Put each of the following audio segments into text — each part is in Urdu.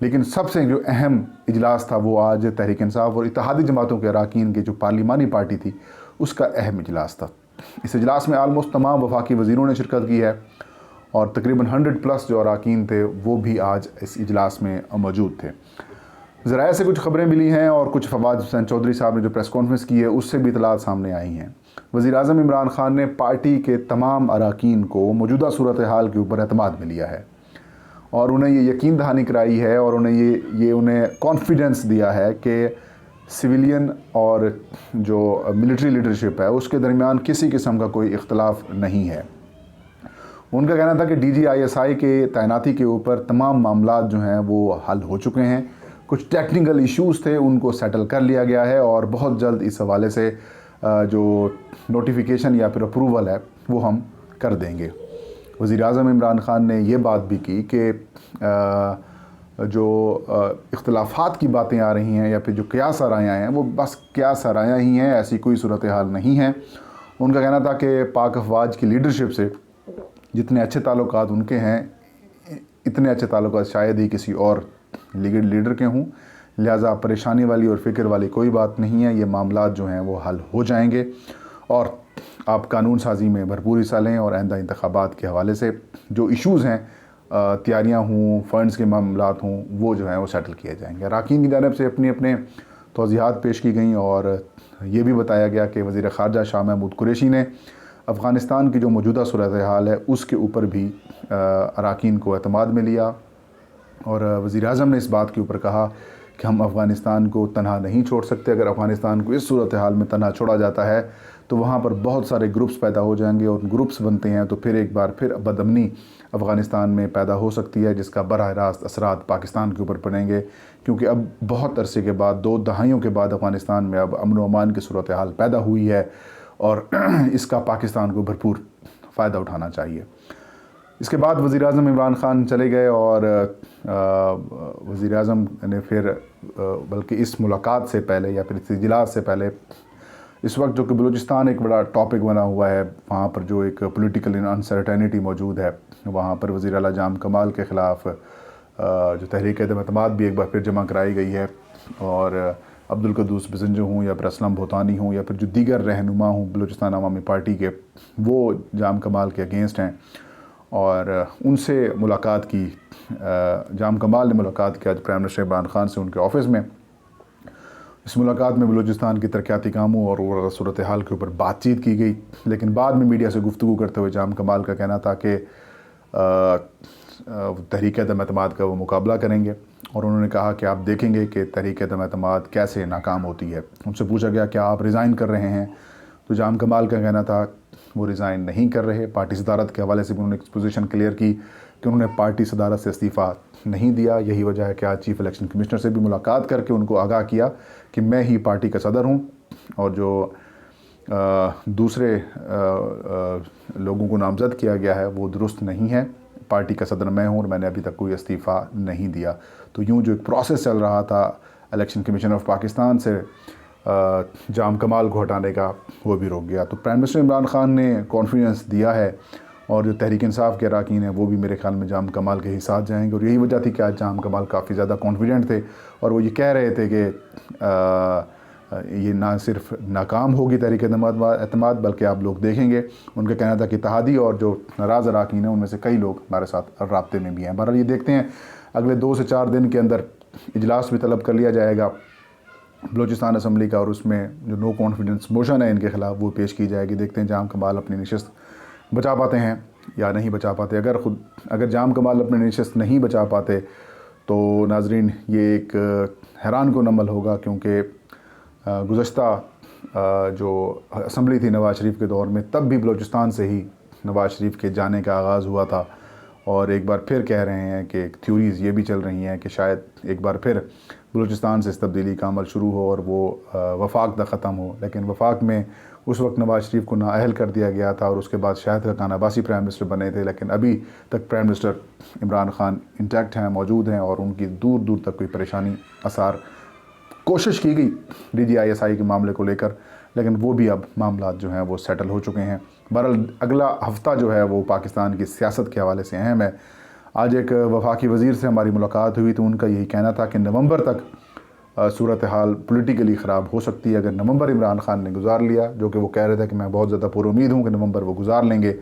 لیکن سب سے جو اہم اجلاس تھا وہ آج تحریک انصاف اور اتحادی جماعتوں کے اراکین کی جو پارلیمانی پارٹی تھی اس کا اہم اجلاس تھا۔ اس اجلاس میں آلموسٹ تمام وفاقی وزیروں نے شرکت کی ہے اور تقریباً 100+ جو اراکین تھے وہ بھی آج اس اجلاس میں موجود تھے۔ ذرائع سے کچھ خبریں ملی ہیں اور کچھ فواد حسین چودھری صاحب نے جو پریس کانفرنس کی ہے اس سے بھی اطلاعات سامنے آئی ہیں۔ وزیر اعظم عمران خان نے پارٹی کے تمام اراکین کو موجودہ صورتحال کے اوپر اعتماد میں لیا ہے اور انہیں یہ یقین دہانی کرائی ہے اور انہیں کانفیڈنس دیا ہے کہ سویلین اور جو ملٹری لیڈرشپ ہے اس کے درمیان کسی قسم کا کوئی اختلاف نہیں ہے۔ ان کا کہنا تھا کہ DGISI کے تعیناتی کے اوپر تمام معاملات جو ہیں وہ حل ہو چکے ہیں، کچھ ٹیکنیکل ایشوز تھے ان کو سیٹل کر لیا گیا ہے اور بہت جلد اس حوالے سے جو نوٹیفیکیشن یا پھر اپروول ہے وہ ہم کر دیں گے۔ وزیر اعظم عمران خان نے یہ بات بھی کی کہ جو اختلافات کی باتیں آ رہی ہیں یا پھر جو قیاس آرائیاں ہیں وہ بس قیاس آرائیاں ہی ہیں، ایسی کوئی صورتحال نہیں ہے۔ ان کا کہنا تھا کہ پاک افواج کی لیڈرشپ سے جتنے اچھے تعلقات ان کے ہیں اتنے اچھے تعلقات شاید ہی کسی اور لیڈر کے ہوں، لہٰذا پریشانی والی اور فکر والی کوئی بات نہیں ہے، یہ معاملات جو ہیں وہ حل ہو جائیں گے اور آپ قانون سازی میں بھرپور حصہ لیں اور آئندہ انتخابات کے حوالے سے جو ایشوز ہیں، تیاریاں ہوں، فنڈز کے معاملات ہوں، وہ جو ہیں وہ سیٹل کیے جائیں گے۔ اراکین کی جانب سے اپنے توضیحات پیش کی گئیں اور یہ بھی بتایا گیا کہ وزیر خارجہ شاہ محمود قریشی نے افغانستان کی جو موجودہ صورتحال ہے اس کے اوپر بھی اراکین کو اعتماد میں لیا اور وزیر اعظم نے اس بات کے اوپر کہا کہ ہم افغانستان کو تنہا نہیں چھوڑ سکتے۔ اگر افغانستان کو اس صورتحال میں تنہا چھوڑا جاتا ہے تو وہاں پر بہت سارے گروپس پیدا ہو جائیں گے اور گروپس بنتے ہیں تو پھر ایک بار پھر بدامنی افغانستان میں پیدا ہو سکتی ہے جس کا براہ راست اثرات پاکستان کے اوپر پڑیں گے، کیونکہ اب بہت عرصے کے بعد 2 دہائیوں کے بعد افغانستان میں اب امن و امان کی صورتحال پیدا ہوئی ہے اور اس کا پاکستان کو بھرپور فائدہ اٹھانا چاہیے۔ اس کے بعد وزیر اعظم عمران خان چلے گئے اور وزیر اعظم نے پھر بلکہ اس ملاقات سے پہلے یا پھر اس اجلاس سے پہلے اس وقت جو کہ بلوچستان ایک بڑا ٹاپک بنا ہوا ہے، وہاں پر جو ایک پولیٹیکل انسرٹینٹی موجود ہے، وہاں پر وزیر اعلیٰ جام کمال کے خلاف جو تحریک عدم اعتماد بھی ایک بار پھر جمع کرائی گئی ہے اور عبدالقدوس بزنجو ہوں یا پھر اسلم بھوتانی ہوں یا پھر جو دیگر رہنما ہوں بلوچستان عوامی پارٹی کے، وہ جام کمال کے اگینسٹ ہیں اور ان سے ملاقات کی۔ جام کمال نے ملاقات کی آج پرائم منسٹر عمران خان سے ان کے آفس میں۔ اس ملاقات میں بلوچستان کی ترقیاتی کاموں اور صورتحال کے اوپر بات چیت کی گئی، لیکن بعد میں میڈیا سے گفتگو کرتے ہوئے جام کمال کا کہنا تھا کہ تحریک عدم اعتماد کا وہ مقابلہ کریں گے اور انہوں نے کہا کہ آپ دیکھیں گے کہ تحریک عدم اعتماد کیسے ناکام ہوتی ہے۔ ان سے پوچھا گیا کہ آپ ریزائن کر رہے ہیں، تو جام کمال کا کہنا تھا وہ ریزائن نہیں کر رہے۔ پارٹی صدارت کے حوالے سے بھی انہوں نے پوزیشن کلیئر کی کہ انہوں نے پارٹی صدارت سے استعفیٰ نہیں دیا۔ یہی وجہ ہے کہ آج چیف الیکشن کمشنر سے بھی ملاقات کر کے ان کو آگاہ کیا کہ میں ہی پارٹی کا صدر ہوں اور جو دوسرے لوگوں کو نامزد کیا گیا ہے وہ درست نہیں ہے، پارٹی کا صدر میں ہوں اور میں نے ابھی تک کوئی استعفیٰ نہیں دیا۔ تو یوں جو ایک پروسیس چل رہا تھا الیکشن کمیشن آف پاکستان سے جام کمال کو ہٹانے کا، وہ بھی رک گیا۔ تو پرائم منسٹر عمران خان نے کانفیڈنس دیا ہے اور جو تحریک انصاف کے اراکین ہیں وہ بھی میرے خیال میں جام کمال کے ہی ساتھ جائیں گے اور یہی وجہ تھی کہ آج جام کمال کافی زیادہ کانفیڈنٹ تھے اور وہ یہ کہہ رہے تھے کہ یہ نہ صرف ناکام ہوگی تحریک اعتماد بلکہ آپ لوگ دیکھیں گے۔ ان کا کہنا تھا کہ اتحادی اور جو ناراض اراکین ہیں ان میں سے کئی لوگ ہمارے ساتھ رابطے میں بھی ہیں۔ بہرحال یہ دیکھتے ہیں اگلے 2 سے 4 دن کے اندر اجلاس بھی طلب کر لیا جائے گا بلوچستان اسمبلی کا اور اس میں جو نو کانفیڈنس موشن ہے ان کے خلاف وہ پیش کی جائے گی۔ دیکھتے ہیں جام کمال اپنی نشست بچا پاتے ہیں یا نہیں بچا پاتے۔ اگر جام کمال اپنی نشست نہیں بچا پاتے تو ناظرین یہ ایک حیران کن عمل ہوگا، کیونکہ گزشتہ جو اسمبلی تھی نواز شریف کے دور میں تب بھی بلوچستان سے ہی نواز شریف کے جانے کا آغاز ہوا تھا اور ایک بار پھر کہہ رہے ہیں کہ تھیوریز یہ بھی چل رہی ہیں کہ شاید ایک بار پھر بلوچستان سے اس تبدیلی کا عمل شروع ہو اور وہ وفاق تک ختم ہو، لیکن وفاق میں اس وقت نواز شریف کو نااہل کر دیا گیا تھا اور اس کے بعد شاہد خاقان عباسی پرائم منسٹر بنے تھے، لیکن ابھی تک prime minister Imran Khan intact ہیں، موجود ہیں اور ان کی دور دور تک کوئی پریشانی آثار کوشش کی گئی DGISI کے معاملے کو لے کر، لیکن وہ بھی اب معاملات جو ہیں وہ سیٹل ہو چکے ہیں۔ بہرحال اگلا ہفتہ جو ہے وہ پاکستان کی سیاست کے حوالے سے اہم ہے۔ آج ایک وفاقی وزیر سے ہماری ملاقات ہوئی تو ان کا یہی کہنا تھا کہ نومبر تک صورتحال پولیٹیکلی خراب ہو سکتی ہے. اگر نومبر عمران خان نے گزار لیا، جو کہ وہ کہہ رہے تھے کہ میں بہت زیادہ پر امید ہوں کہ نومبر وہ گزار لیں گے،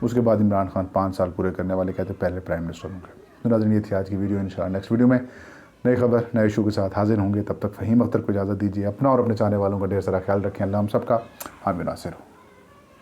اس کے بعد عمران خان 5 سال پورے کرنے والے کہتے پہلے پرائم منسٹر ہوں گے. ناظرین یہ تھی آج کی ویڈیو. انشاءاللہ نیکسٹ ویڈیو میں نئی خبر نئے ایشو کے ساتھ حاضر ہوں گے. تب تک فہیم اختر کو اجازت دیجیے. اپنا اور اپنے چاہنے والوں کا ڈھیر سارا خیال رکھیں. اللہ ہم سب کا حامی ناصر ہو.